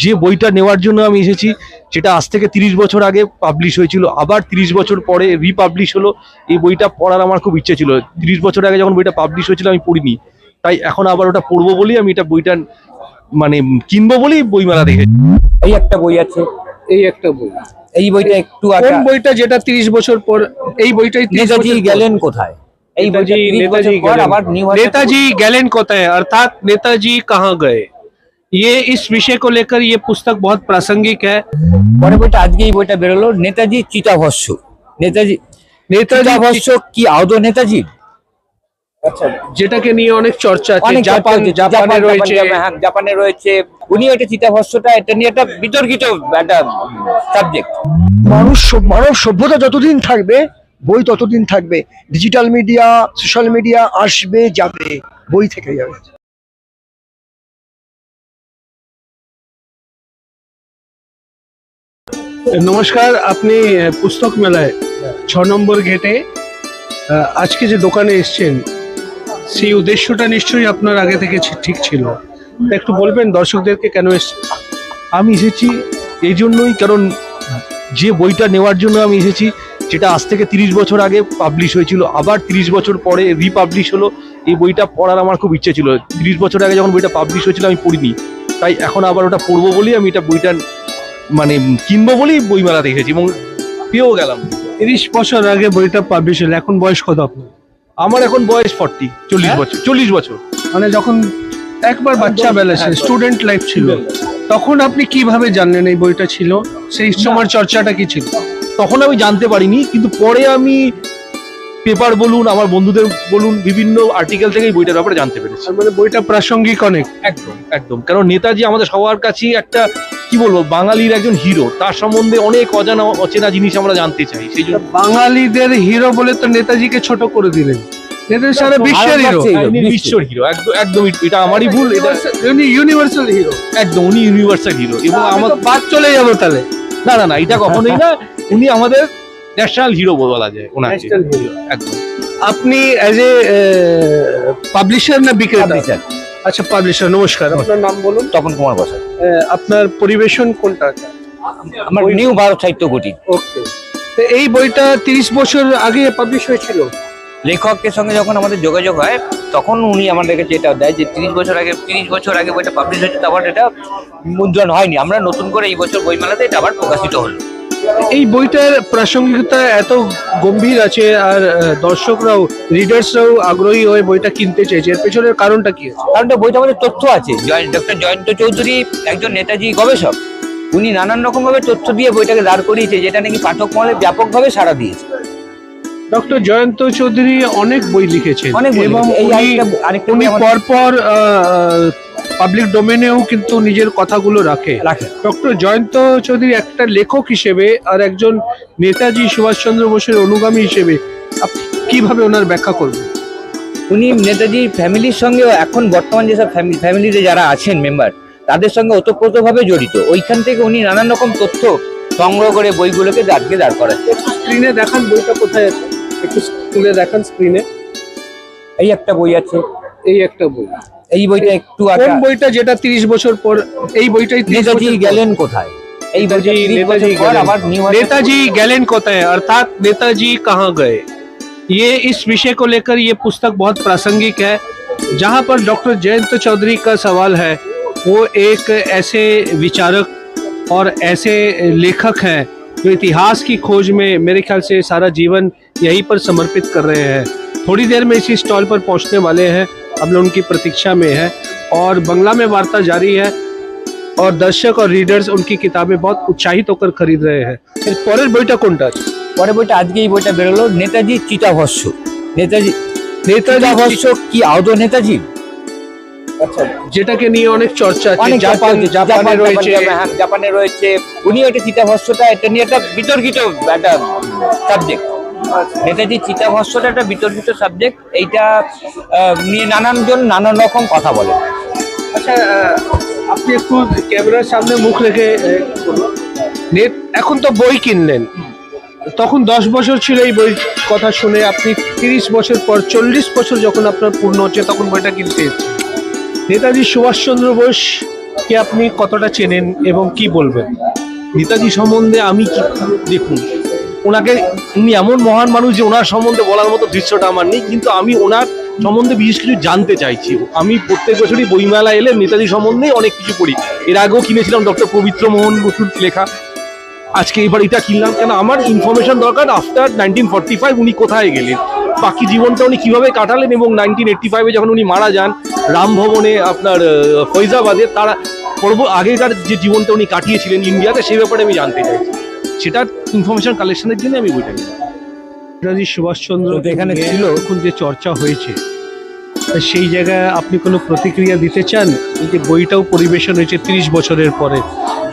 যে বইটা নেওয়ার জন্য আমি এসেছি, যেটা আজ থেকে 30 বছর আগে পাবলিশ হয়েছিল, আবার 30 বছর পরে রিপাবলিশ হলো। এই বইটা পড়ার আমার খুব ইচ্ছে ছিল। 30 বছর আগে যখন বইটা পাবলিশ হয়েছিল আমি পড়িনি, তাই এখন আবার ওটা পড়বো বলেই আমি এটা বইটা মানে কিনবো বলেই বইমেলা দেখেছি। এই একটা বই আছে, এই একটা বই। এই বইটা একটু কোন বইটা যেটা 30 বছর পর? এই বইটাই 30 নেতাজি বছর পর। গেলেন কোথায়? এই বইটা 30 বছর नेताजी পর गैलन। আবার নিউ नेताजी गैलन कोता है अर्थात नेताजी कहाँ गए, ये इस विषय को लेकर ये पुस्तक बहुत प्रासंगिक है। পরে বইটা আজকে এই বইটা বেরোলো, নেতাজি চিতাভস্য। নেতাজি চিতাভস্য কি আদৌ নেতাজি? আচ্ছা, যেটাকে নিয়ে অনেক চর্চা আছে। অনেক জাপানে রয়েছে। হ্যাঁ, জাপানে রয়েছে। উনি ওইটা চিতাভস্যটা, এটা নিয়ে একটা বিতর্কিত একটা সাবজেক্ট। মানব সভ্যতা যতদিন থাকবে বই ততদিন থাকবে। ডিজিটাল মিডিয়া, সোশ্যাল মিডিয়া আসবে যাবে, বই থেকে যাবে। নমস্কার, আপনি পুস্তক মেলায় 6 নম্বর গেটে আজকে যে দোকানে এসেছেন, সেই উদ্দেশ্যটা নিশ্চয়ই আপনার আগে থেকে ঠিক ছিল। তা একটু বলবেন দর্শকদেরকে কেন এসেছেন? আমি এসেছি এই জন্যই, কারণ যে বইটা নেওয়ার জন্য আমি এসেছি, যেটা আজ থেকে 30 বছর আগে পাবলিশ হয়েছিল, আবার 30 বছর পরে রিপাবলিশ হলো। এই বইটা পড়ার আমার খুব ইচ্ছে ছিল। 30 বছর আগে যখন বইটা পাবলিশ হয়েছিল আমি পড়িনি, তাই এখন আবার ওটা পড়বো বলেই আমি এটা বইটা মানে কিনবো বলেই বইমেলা দেখেছি এবং পেয়েও গেলাম। 30 বছর আগে বইটা পাবলিশ হলো, এখন বয়স কত আপনার? আমার এখন বয়স 40 বছর। 40 বছর মানে যখন একবার বাচ্চা বেলা ছিল, স্টুডেন্ট লাইফ ছিল, তখন আপনি কিভাবে জানলেন এই বইটা ছিল? সেই সময় চর্চাটা কি ছিল? তখন আমি জানতে পারিনি, কিন্তু পরে আমি পেপার বলুন, আমার বন্ধুদের বলুন, বিভিন্ন আর্টিকেল থেকে এই বইটার ব্যাপারে জানতে পেরেছি। মানে বইটা প্রাসঙ্গিক অনেক। একদম একদম, কারণ নেতাজি আমাদের সবার কাছেই একটা কি বলবো, বাঙালির একজন হিরো। তার সম্বন্ধে অনেক অজানা অচেনা জিনিস আমরা জানতে চাই, সেই জন্য বাঙালিদের হিরো বলে তো নেতাজিকে ছোট করে দিলেন। নেতাজি সারা বিশ্বের হিরো, বিশ্বর হিরো। একদম এটা আমারই ভুল, এটা ইউনিভার্সাল হিরো। একদম উনি ইউনিভার্সাল হিরো। এবং আমার বাদ চলে যাবো তাহলে। না না না, এটা কখনোই না। উনি আমাদের ন্যাশনাল হিরো বলা যায় ওনাকে। National hero. একদম। আপনি অ্যাজ এ পাবলিশার না বিক্রেতা? Publisher। আচ্ছা, পাবলিশার। নমস্কার, আপনার নাম বলুন। তপন কুমার বসাক। আপনার পরিবেশন কোনটা? আমার নিউ ভারত সাহিত্য ঘটি। ওকে। এই বইটা 30 বছর আগে পাবলিশ হয়েছিল। লেখকের সঙ্গে যখন আমাদের যোগাযোগ হয়, তখন উনি আমাদেরকে যেটা দেয় যে 30 বছর আগে বইটা পাবলিশ হয়েছে, তারপর এটা মুদ্রণ হয়নি। আমরা নতুন করে এই বছর বইমেলাতে এটা আবার প্রকাশিত হলো। এই বইটার প্রাসঙ্গিকতা এত গম্ভীর আছে, আর দর্শকরাও, রিডার্সরাও আগ্রহী হয়ে বইটা কিনতে চাইছে। এর পেছনের কারণটা কি আছে? কারণ বইটা আমাদের তথ্য আছে। ডক্টর জয়ন্ত চৌধুরী একজন নেতাজি গবেষক। উনি নানান রকম ভাবে তথ্য দিয়ে বইটাকে দাঁড় করিয়েছে, যেটা নাকি পাঠক মহলে ব্যাপকভাবে সাড়া দিয়েছে। ডক্টর জয়ন্ত চৌধুরী অনেক বই লিখেছেন অনেক বই এবং লিখেছেন। এই আরেকটা বই উনি আমাদের- পরপর পাবলিক ডোমেনেও কিন্তু নিজের কথাগুলো রাখে। ডক্টর জয়ন্ত চৌধুরী একটা লেখক হিসেবে আর একজন নেতাজি সুভাষচন্দ্র বোসের অনুগামী হিসেবে আপনি কিভাবে ওনার ব্যাখ্যা করবেন? উনি নেতাজির ফ্যামিলির সঙ্গে, এখন বর্তমান যেসব ফ্যামিলিতে যারা আছেন মেম্বার, তাদের সঙ্গে ওতপ্রোতভাবে জড়িত। ওইখান থেকে উনি নানান রকম তথ্য সংগ্রহ করে বইগুলোকে আজকে দাঁড় করাচ্ছে। স্ক্রিনে দেখান বইটা কোথায় আছে, একটু তুলে দেখান স্ক্রিনে। এই একটা বই আছে, এই একটা বই। এই বইটা একটু কোন বইটা যেটা 30 বছর পর? এই বইটাই 30 নেতাজি বছর পর। গেলেন কোথায়? এই বইটা 30 বছর পর আবার নিউ नेताजी गैलन कोता है अर्थात नेताजी कहाँ गए, ये इस विषय को लेकर ये पुस्तक बहुत प्रासंगिक है। जहाँ पर डॉक्टर जयंत चौधरी का सवाल है, वो एक ऐसे विचारक और ऐसे लेखक हैं जो इतिहास की खोज में मेरे ख्याल से सारा जीवन यहीं पर समर्पित कर रहे हैं। थोड़ी देर में इसी स्टॉल पर पहुंचने वाले हैं, हम लोग उनकी प्रतीक्षा में है और बंगला में वार्ता जारी है और दर्शक और रीडर्स उनकी किताबें बहुत उत्साहित होकर खरीद रहे हैं। পরের বইটা কোনটা আছে? পরে বইটা আজকে এই বইটা বেরোলো, নেতাজি চিতাভস্য। নেতাজি চিতাভস্য কি আদৌ নেতাজি? আচ্ছা, যেটাকে নিয়ে অনেক চর্চা আছে। অনেক জাপানে রয়েছে। হ্যাঁ, জাপানে রয়েছে। উনি ওইটা চিতাভস্যটা, এটা নিয়ে একটা বিতর্কিত একটা সাবজেক্ট। নেতাজি চিতাভস্যটা একটা বিতর্কিত সাবজেক্ট। এইটা নিয়ে নানানজন নানান রকম কথা বলে। আচ্ছা, আপনি একটু ক্যামেরার সামনে মুখ রেখে বলুন। এখন তো বই কিনলেন, তখন 10 বছর ছিল এই বই কথা শুনে। আপনি 30 বছর পর, 40 বছর যখন আপনার পূর্ণ হচ্ছে, তখন বইটা কিনতে এসেছেন। নেতাজি সুভাষচন্দ্র বোস কে আপনি কতটা চেনেন এবং কি বলবেন? নেতাজি সম্বন্ধে আমি কি, দেখুন, ওনাকে, উনি এমন মহান মানুষ যে ওনার সম্বন্ধে বলার মতো দৃশ্যটা আমার নেই, কিন্তু আমি ওনার সম্বন্ধে বিশেষ কিছু জানতে চাইছি। আমি প্রত্যেক বছরই বইমেলা এলে নেতাজি সম্বন্ধেই অনেক কিছু পড়ি। এর আগেও কিনেছিলাম ডক্টর পবিত্র মোহন বসুর লেখা, আজকে এবার এটা কিনলাম, কেন আমার ইনফরমেশন দরকার আফটার 1945 উনি কোথায় গেলেন, বাকি জীবনটা উনি কিভাবে কাটালেন, এবং 1985-এ যখন উনি মারা যান রামভবনে আপনার ফৈজাবাদে, তারা আগেকার যে জীবনটা উনি কাটিয়েছিলেন ইন্ডিয়াতে, সেই ব্যাপারে আমি জানতে চাইছি। সেটার ইনফরমেশন কালেকশনের জন্য আমি বইটা নিই। নেতাজি সুভাষচন্দ্র তো এখানে নিয়ে ছিল। এখন যে চর্চা হয়েছে, তা সেই জায়গায় আপনি কোনো প্রতিক্রিয়া দিতে চান? এই যে বইটাও পরিবেশন হয়েছে 30 বছরের পরে,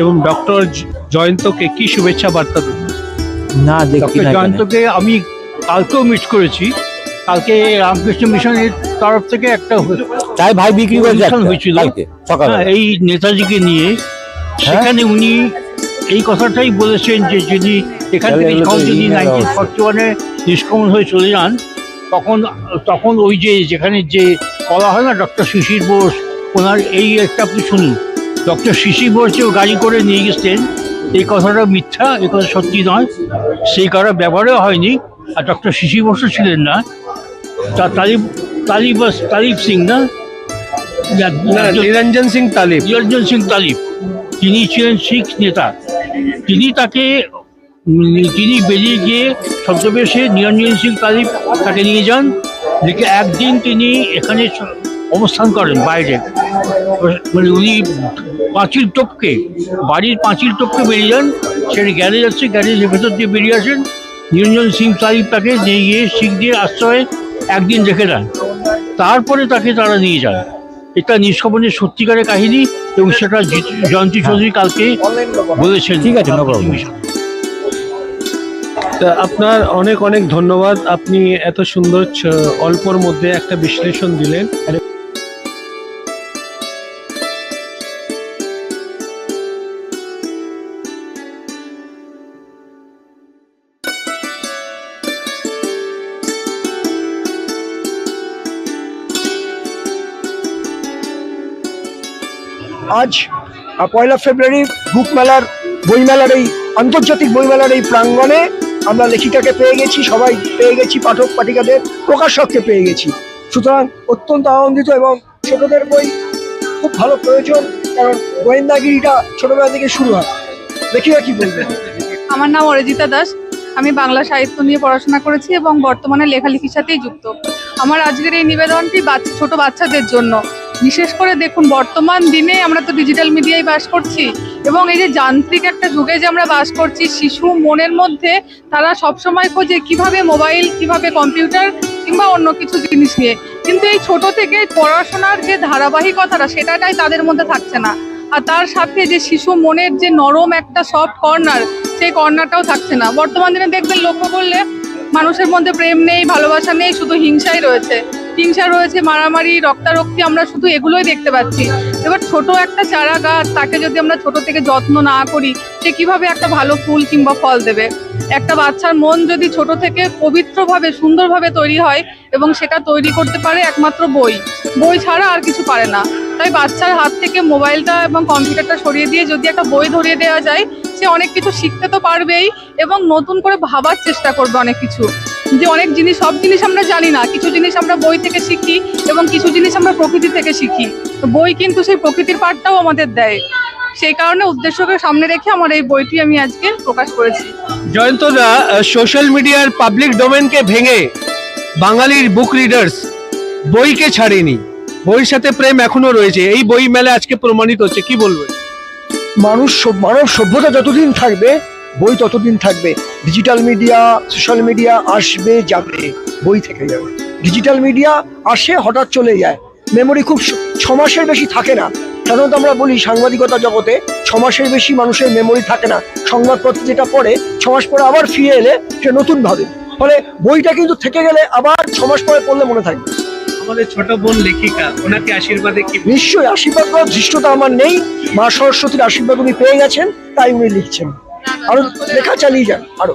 এবং ডক্টর জয়ন্তকে কি শুভেচ্ছা বার্তা দেবেন? না, ডক্টর জয়ন্তকে আমি কালকেও মিট করেছি। কালকে রামকৃষ্ণ মিশনের তরফ থেকে একটা তাই ভাই বিক্রি করে অনুষ্ঠান হয়েছিল সকালে। এই নেতাজিকে নিয়ে। সেখানে উনি এই কথাটাই বলেছেন যে যদি এখান থেকে যদি 1941-এ নিষ্ক্রমণ হয়ে চলে যান, তখন ওই যে যেখানে যে বলা হয় না ডক্টর শিশির বোস, ওনার এই একটা আপনি শুনুন, ডক্টর শিশির বোস যে গাড়ি করে নিয়ে গেছেন, এই কথাটা মিথ্যা, এই কথা সত্যি নয়। সেই কারো ব্যবহারও হয়নি। আর ডক্টর শিশির বসু ছিলেন না, তালিব সিং না, নিরঞ্জন সিং তালিব। নিরঞ্জন সিং তালিব, তিনি ছিলেন শিখ নেতা। তিনি বেরিয়ে গিয়ে ছদ্মবেশে নিরঞ্জন সিং তালিব তাকে নিয়ে যান, দেখে একদিন তিনি এখানে অবস্থান করেন বাইরে। মানে উনি পাঁচিল টপকে, বাড়ির পাঁচিল টপকে বেরিয়ে যান, সেটা গ্যারেজ আছে, গ্যারেজের ভেতর দিয়ে বেরিয়ে আসেন। নিরঞ্জন সিং তালিব তাকে নিয়ে গিয়ে শিখদের আশ্রয়ে একদিন রেখে দেন, তারপরে তাকে তারা নিয়ে যান। এটা নিষ্কামনের সত্যিকারের কাহিনী, এবং সেটা জয়ন্তী চৌধুরী কালকে বলেছেন। ঠিক আছে, no problem। তা আপনার অনেক অনেক ধন্যবাদ, আপনি এত সুন্দর অল্পর মধ্যে একটা বিশ্লেষণ দিলেন। আজ 1 ফেব্রুয়ারি বইমেলার এই আন্তর্জাতিক বইমেলার এই প্রাঙ্গণে আমরা লেখিকাকে পেয়ে গেছি, সবাই পেয়ে গেছি, পাঠক পাঠিকাদের, প্রকাশককে পেয়ে গেছি। সুতরাং অত্যন্ত আনন্দিত, এবং ছোটদের বই খুব ভালো প্রয়োজন, কারণ গোয়েন্দাগিরিটা ছোটবেলা থেকে শুরু হয়। লেখিকা কি বলবেন? আমার নাম অরিজিতা দাস। আমি বাংলা সাহিত্য নিয়ে পড়াশোনা করেছি এবং বর্তমানে লেখালেখির সাথেই যুক্ত। আমার আজকের এই নিবেদনটি ছোট বাচ্চাদের জন্য। বিশেষ করে দেখুন, বর্তমান দিনে আমরা তো ডিজিটাল মিডিয়ায় বাস করছি, এবং এই যে যান্ত্রিক একটা যুগে যে আমরা বাস করছি, শিশু মনের মধ্যে তারা সবসময় খোঁজে কিভাবে মোবাইল, কিভাবে কম্পিউটার কিংবা অন্য কিছু জিনিস নিয়ে, কিন্তু এই ছোট থেকে পড়াশোনার যে ধারাবাহিকতাটা সেটাই তাদের মধ্যে থাকছে না। আর তার সাথে যে শিশু মনের যে নরম একটা সফট কর্নার, সেই কর্নারটাও থাকছে না। বর্তমান দিনে দেখবেন, লক্ষ্য করলে মানুষের মধ্যে প্রেম নেই, ভালোবাসা নেই, শুধু হিংসাই রয়েছে। হিংসা রয়েছে, মারামারি, রক্তারক্তি, আমরা শুধু এগুলোই দেখতে পাচ্ছি। এবার ছোট একটা চারা গাছ, তাকে যদি আমরা ছোট থেকে যত্ন না করি, সে কিভাবে একটা ভালো ফুল কিংবা ফল দেবে? একটা বাচ্চার মন যদি ছোট থেকে পবিত্রভাবে, সুন্দরভাবে তৈরি হয়, এবং সেটা তৈরি করতে পারে একমাত্র বই ছাড়া আর কিছু পারে না। তাই বাচ্চার হাত থেকে মোবাইলটা এবং কম্পিউটারটা সরিয়ে দিয়ে যদি একটা বই ধরিয়ে দেওয়া যায়, সে অনেক কিছু শিখতে তো পারবেই, এবং নতুন করে ভাবার চেষ্টা করবে অনেক কিছু। যে অনেক জিনিস, সব জিনিস আমরা জানি না, কিছু জিনিস আমরা বই থেকে শিখি, এবং কিছু জিনিস আমরা প্রকৃতি থেকে শিখি। তো বই কিন্তু সেই প্রকৃতির পাঠটাও আমাদের দেয়। সেই কারণে উদ্দেশ্যকে সামনে রেখে আমার এই বইটি আমি আজকে প্রকাশ করেছি। জয়ন্তদা, সোশ্যাল মিডিয়ার পাবলিক ডোমেনকে ভেঙে বাঙালির বুক রিডার্স বইকে ছাড়েনি, বইয়ের সাথে প্রেম এখনো রয়েছে। এই বই মেলা আজকে প্রমাণিত হচ্ছে, কি বলবেন? মানব সভ্যতা যতদিন থাকবে, বই ততদিন থাকবে। ডিজিটাল মিডিয়া, সোশ্যাল মিডিয়া আসবে যাবে, বই থেকে যাবে। ডিজিটাল মিডিয়া আসে, হঠাৎ চলে যায়, মেমোরি খুব 6 মাসের বেশি থাকে না। সাধারণত আমরা বলি সাংবাদিকতা জগতে 6 মাসের বেশি মানুষের মেমোরি থাকে না। সংবাদপত্র যেটা পড়ে 6 মাস পরে আবার ফিরে এলে সে নতুন ভাবে। ফলে বইটা কিন্তু থেকে গেলে আবার 6 মাস পরে পড়লে মনে থাকবে। আমাদের ছোট বোন লেখিকা, ওনাকে আশীর্বাদে কি? নিশ্চয়ই আশীর্বাদ করার ধৃষ্টতা আমার নেই, মা সরস্বতীর আশীর্বাদ উনি পেয়ে গেছেন, তাই উনি লিখছেন। আরো লেখা চালিয়ে যান আরো।